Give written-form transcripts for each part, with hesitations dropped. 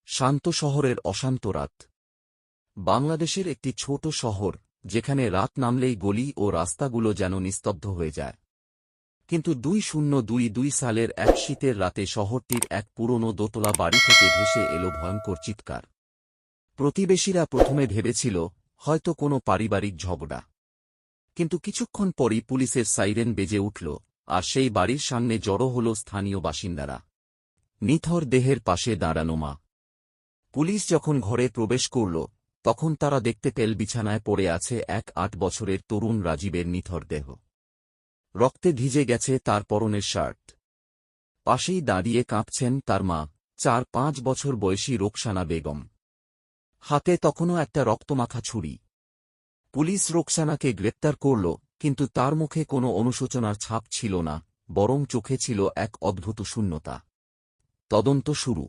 শান্ত শহরের অশান্ত রাত। বাংলাদেশের একটি ছোট শহর, যেখানে রাত নামলেই গলি ও রাস্তাগুলো যেন নিস্তব্ধ হয়ে যায়। কিন্তু 2022 সালের এক শীতের রাতে শহরটির এক পুরনো দোতলা বাড়ি থেকে ভেসে এলো ভয়ঙ্কর চিৎকার। প্রতিবেশীরা প্রথমে ভেবেছিল হয়তো কোনো পারিবারিক ঝগড়া, কিন্তু কিছুক্ষণ পরই পুলিশের সাইরেন বেজে উঠল, আর সেই বাড়ির সামনে জড়ো হল স্থানীয় বাসিন্দারা। নিথর দেহের পাশে দাঁড়ানো মা। পুলিশ যখন ঘরে প্রবেশ করল, তখন তারা দেখতে পেল বিছানায় পড়ে আছে এক 8 বছরের তরুণ রাজীবের নিথর দেহ। রক্তে ভিজে গেছে তার পরনের শার্ট। পাশেই দাঁড়িয়ে কাঁপছেন তার মা, 4-5 বছর বয়সী রোকসানা বেগম। হাতে তখনও একটা রক্তমাখা ছুরি। পুলিশ রোকসানাকে গ্রেপ্তার করল, কিন্তু তার মুখে কোনো অনুশোচনার ছাপ ছিল না, বরং চোখে ছিল এক অদ্ভুত শূন্যতা। তদন্ত শুরু।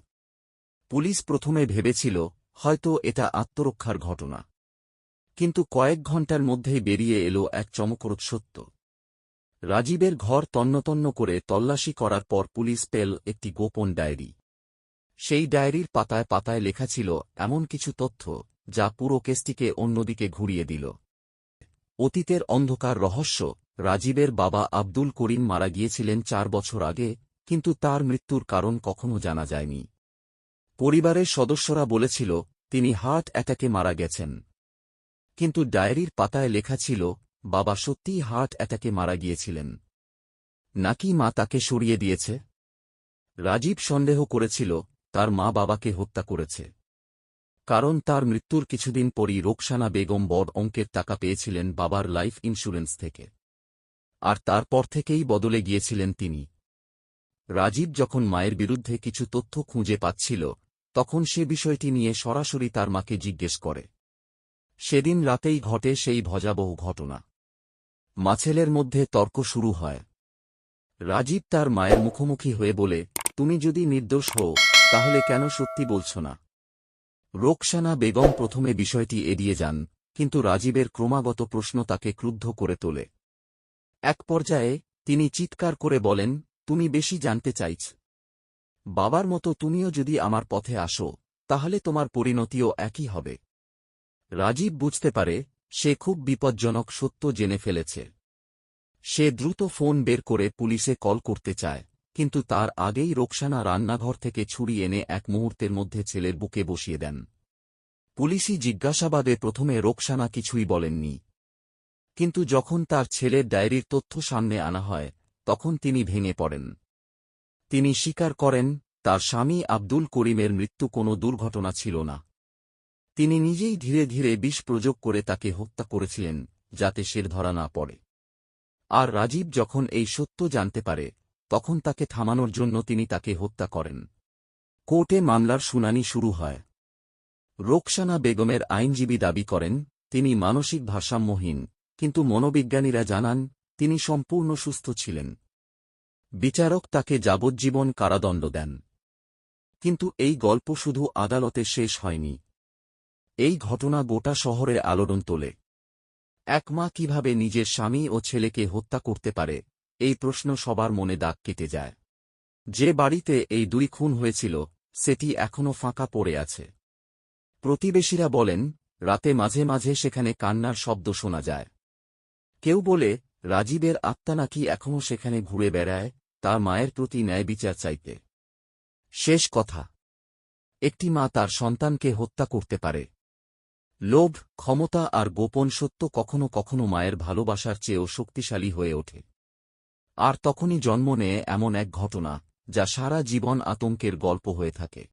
পুলিশ প্রথমে ভেবেছিল হয়তো এটা আত্মরক্ষার ঘটনা, কিন্তু কয়েক ঘণ্টার মধ্যেই বেরিয়ে এলো এক চমকপ্রদ সত্য। রাজীবের ঘর তন্নতন্ন করে তল্লাশি করার পর পুলিশ পেল একটি গোপন ডায়েরি। সেই ডায়েরির পাতায় পাতায় লেখা ছিল এমন কিছু তথ্য যা পুরো কেসটিকে অন্যদিকে ঘুরিয়ে দিল। অতীতের অন্ধকার রহস্য। রাজীবের বাবা আব্দুল করিম মারা গিয়েছিলেন 4 বছর আগে, কিন্তু তার মৃত্যুর কারণ কখনো জানা যায়নি। পরিবারের সদস্যরা বলেছিল তিনি হার্ট অ্যাটাকে মারা গেছেন, কিন্তু ডায়েরির পাতায় লেখা ছিল বাবা সত্যিই হার্ট অ্যাটাকে মারা গিয়েছিলেন। নাকি মা তাকে সরিয়ে দিয়েছে? রাজীব সন্দেহ করেছিল তার মা বাবাকে হত্যা করেছে, কারণ তার মৃত্যুর কিছুদিন পরই রোকসানা বেগম বড় অঙ্কের টাকা পেয়েছিলেন বাবার লাইফ ইন্স্যুরেন্স থেকে, আর তারপর থেকেই বদলে গিয়েছিলেন তিনি। রাজীব যখন মায়ের বিরুদ্ধে কিছু তথ্য খুঁজে পাচ্ছিল, তখন সে বিষয়টি নিয়ে সরাসরি তার মাকে জিজ্ঞেস করে। সেদিন রাতেই ঘটে সেই ভয়াবহ ঘটনা। ছেলের মধ্যে তর্ক শুরু হয়। রাজীব তার মায়ের মুখোমুখি হয়ে বলে, তুমি যদি নির্দোষ হও, তাহলে কেন সত্যি বলছ না? রোকসানা বেগম প্রথমে বিষয়টি এড়িয়ে যান, কিন্তু রাজীবের ক্রমাগত প্রশ্ন তাকে ক্রুদ্ধ করে তোলে। এক পর্যায়ে তিনি চিৎকার করে বলেন, তুমি বেশি জানতে চাইছ। বাবার মতো তুমিও যদি আমার পথে আসো, তাহলে তোমার পরিণতিও একই হবে। রাজীব বুঝতে পারে সে খুব বিপজ্জনক সত্য জেনে ফেলেছে। সে দ্রুত ফোন বের করে পুলিশে কল করতে চায়, কিন্তু তার আগেই রোকসানা রান্নাঘর থেকে ছুরি এনে এক মুহূর্তের মধ্যে ছেলের বুকে বসিয়ে দেন। পুলিশি জিজ্ঞাসাবাদে প্রথমে রোকসানা কিছুই বলেননি, কিন্তু যখন তার ছেলের ডায়েরির তথ্য সামনে আনা হয়, তখন তিনি ভেঙে পড়েন। তিনি স্বীকার করেন তার স্বামী আব্দুল করিমের মৃত্যু কোনো দুর্ঘটনা ছিল না। তিনি নিজেই ধীরে ধীরে বিষ প্রয়োগ করে তাকে হত্যা করেছিলেন, যাতে সে ধরা না পড়ে। আর রাজীব যখন এই সত্য জানতে পারে, তখন তাকে থামানোর জন্য তিনি তাকে হত্যা করেন। কোর্টে মামলার শুনানি শুরু হয়। রোকসানা বেগমের আইনজীবী দাবি করেন তিনি মানসিক ভারসাম্যহীন, কিন্তু মনোবিজ্ঞানীরা জানান তিনি সম্পূর্ণ সুস্থ ছিলেন। বিচারক তাকে যাবজ্জীবন কারাদণ্ড দেন। কিন্তু এই গল্প শুধু আদালতে শেষ হয়নি। এই ঘটনা গোটা শহরে আলোড়ন তোলে। এক মা কিভাবে নিজের স্বামী ও ছেলেকে হত্যা করতে পারে, এই প্রশ্ন সবার মনে দাগ কেটে যায়। যে বাড়িতে এই 2 খুন হয়েছিল, সেটি এখনও ফাঁকা পড়ে আছে। প্রতিবেশীরা বলেন রাতে মাঝে মাঝে সেখানে কান্নার শব্দ শোনা যায়। কেউ বলে রাজীবের আত্মা নাকি এখনও সেখানে ঘুরে বেড়ায়, তার মায়ের প্রতি ন্যায় বিচার চাইতে। শেষ কথা, একটি মা তার সন্তানকে হত্যা করতে পারে। লোভ, ক্ষমতা আর গোপন সত্য কখনো কখনো মায়ের ভালোবাসার চেয়েও শক্তিশালী হয়ে ওঠে। আর তখনই জন্ম নেয় এমন এক ঘটনা, যা সারা জীবন আতঙ্কের গল্প হয়ে থাকে।